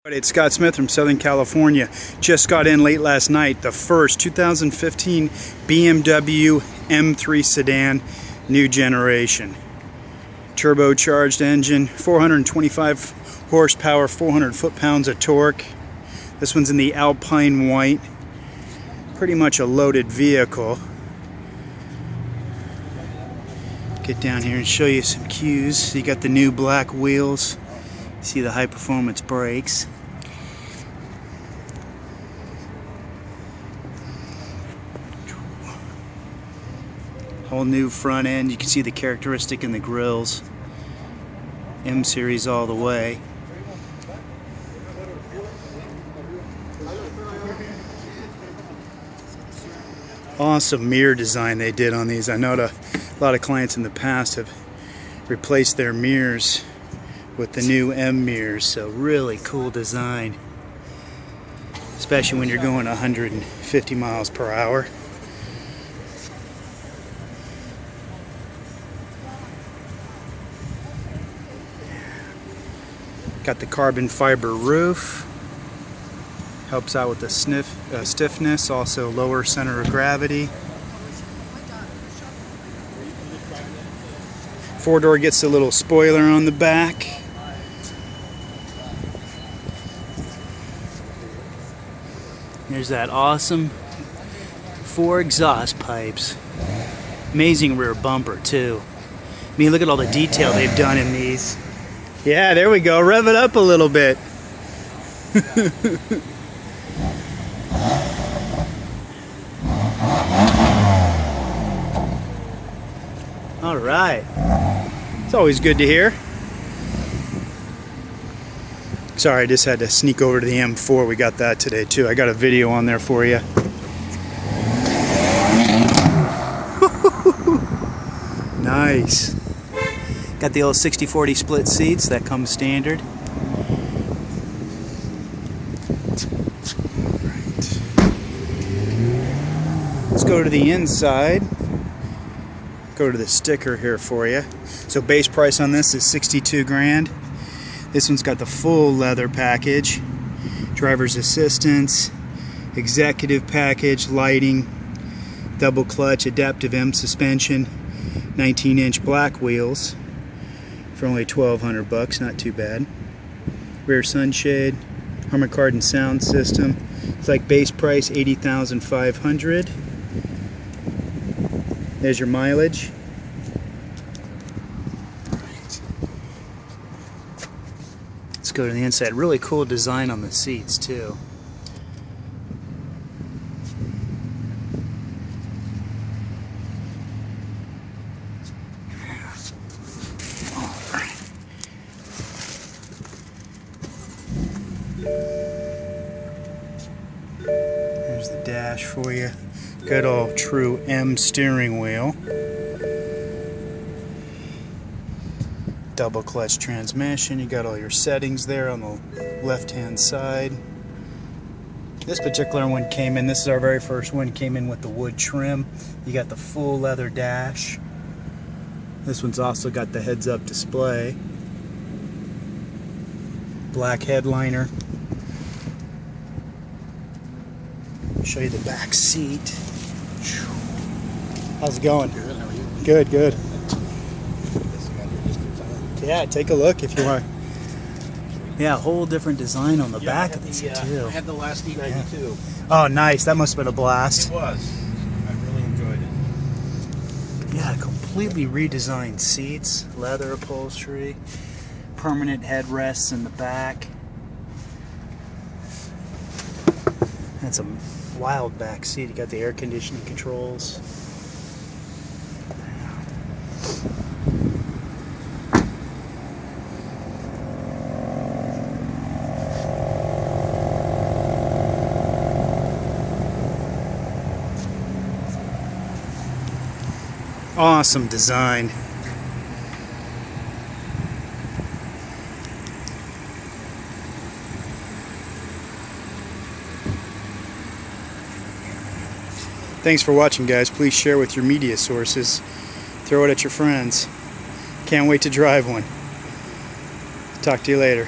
It's Scott Smith from Southern California. Just got in late last night the first 2015 BMW M3 sedan, new generation. Turbocharged engine, 425 horsepower, 400 foot-pounds of torque. This one's in the Alpine white. Pretty much a loaded vehicle. Get down here and show you some cues. You got the new black wheels. See the high performance brakes. Whole new front end. You can see the characteristic in the grills. M series all the way. Awesome mirror design they did on these. I know a lot of clients in the past have replaced their mirrors with the new M mirrors, so really cool design, especially when you're going 150 miles per hour. Got the carbon fiber roof, helps out with the stiffness, also lower center of gravity. Four-door gets a little spoiler on the back. There's that awesome 4 exhaust pipes. Amazing rear bumper too. I mean, look at all the detail they've done in these. Yeah, there we go. Rev it up a little bit. All right. It's always good to hear. Sorry, I just had to sneak over to the M4. We got that today too. I got a video on there for you. Nice. Got the old 60/40 split seats. That comes standard. Right. Let's go to the inside. Go to the sticker here for you. So base price on this is 62 grand. This one's got the full leather package, driver's assistance, executive package, lighting, double clutch, adaptive M suspension, 19-inch black wheels for only $1,200 bucks, not too bad. Rear sunshade, Harman Kardon sound system. It's like base price $80,500. There's your mileage. Let's go to the inside. Really cool design on the seats too. There's the dash for you. Good old true M steering wheel. Double clutch transmission. You got all your settings there on the left hand side. This particular one came in, this is our very first one, came in with the wood trim. You got the full leather dash. This one's also got the heads up display. Black headliner. Show you the back seat. How's it going? Good, how are you? Good, good. Yeah, take a look if you want. Yeah, a whole different design on the back of these too. I had the last E92. Yeah. Oh, nice. That must have been a blast. It was. I really enjoyed it. Yeah, completely redesigned seats, leather upholstery, permanent headrests in the back. That's a wild back seat. You got the air conditioning controls. Awesome design. Thanks for watching, guys. Please share with your media sources. Throw it at your friends. Can't wait to drive one. Talk to you later.